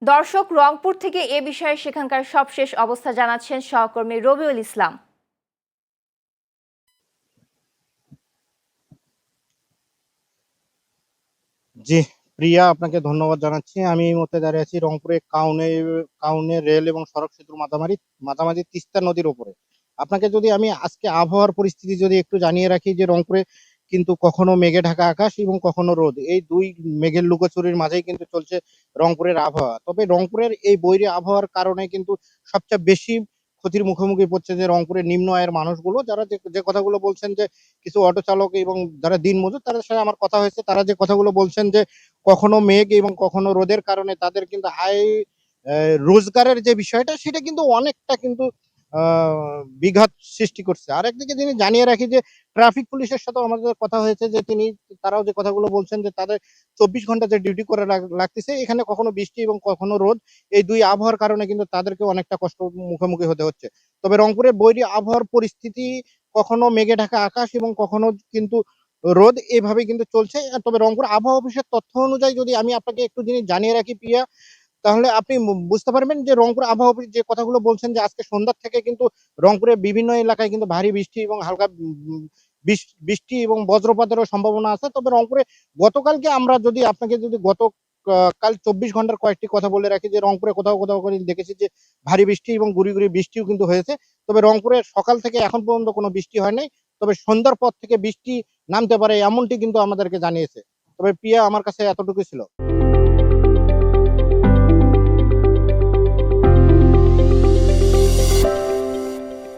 দর্শক, রংপুর থেকে এ বিষয়ে সেখানকার সবশেষ অবস্থা জানাচ্ছেন সহকর্মী রবিউল ইসলাম। জি, প্রিয়া, আপনাকে ধন্যবাদ জানাচ্ছি। আমি এই মুহূর্তে দাঁড়িয়ে আছি রংপুরে কাউনে রেল এবং সড়ক সেতুর মাঝামাঝি তিস্তা নদীর উপরে। আপনাকে যদি আমি আজকে আবহাওয়ার পরিস্থিতি যদি একটু জানিয়ে রাখি, যে রংপুরে কিন্তু কখনো মেঘে ঢাকা আকাশ এবং কখনো রোদ, এই দুই মেঘের লুকোচুরির মাঝেই কিন্তু চলছে রংপুরের আবহাওয়া। তবে রংপুরের এই বৈরী আবহাওয়ার কারণে কিন্তু সবচেয়ে বেশি ক্ষতির মুখোমুখি পড়ছে যে রংপুরের নিম্ন আয়ের মানুষগুলো, যারা যে কথাগুলো বলছেন, যে কিছু অটো চালক এবং যারা দিনমজুর, তাদের সাথে আমার কথা হয়েছে, তারা যে কথাগুলো বলছেন যে কখনো মেঘ এবং কখনো রোদের কারণে তাদের কিন্তু আয় রোজগারের যে বিষয়টা, সেটা কিন্তু অনেকটা কিন্তু বিঘাত সৃষ্টি করছে। আর একদিকে যিনি জানিয়ে রাখি যে ট্রাফিক পুলিশের সাথেও আমাদের কথা হয়েছে, যে তারাও যে কথাগুলো বলছেন যে তাদের 24 ঘন্টা যে ডিউটি করে লাগতেছে, এখানে কখনো বৃষ্টি এবং কখনো রোদ, এই দুই আবহাওয়ার কারণে কিন্তু তাদেরকে অনেকটা কষ্ট মুখোমুখি হতে হচ্ছে। তবে রংপুরের বৈরী আবহাওয়ার পরিস্থিতি কখনো মেঘে ঢাকা আকাশ এবং কখনো কিন্তু রোদ, এভাবে কিন্তু চলছে। তবে রংপুর আবহাওয়া অফিসের তথ্য অনুযায়ী যদি আমি আপনাকে একটু জিনিস জানিয়ে রাখি, প্রিয়া, তাহলে আপনি বুঝতে পারবেন যে রংপুর আবহাওয়া অফিস যে কথাগুলো বলছেন, যে আজকে সন্ধ্যা থেকে কিন্তু রংপুরের বিভিন্ন এলাকায় কিন্তু ভারী বৃষ্টি এবং হালকা বৃষ্টি এবং বজ্রপাতেরও সম্ভাবনা আছে। তবে রংপুরে গতকালকে আমরা যদি আপনাকে যদি কাল 24 ঘন্টার কয়েকটি কথা বলে রাখি, যে রংপুরে কোথাও কোথাও করে দেখেছি যে ভারী বৃষ্টি এবং গুড়ি গুড়ি বৃষ্টিও কিন্তু হয়েছে। তবে রংপুরে সকাল থেকে এখন পর্যন্ত কোনো বৃষ্টি হয় নাই। তবে সন্ধ্যার পর থেকে বৃষ্টি নামতে পারে, এমনটি কিন্তু আমাদেরকে জানিয়েছে। তবে প্রিয়া, আমার কাছে এতটুকু ছিল।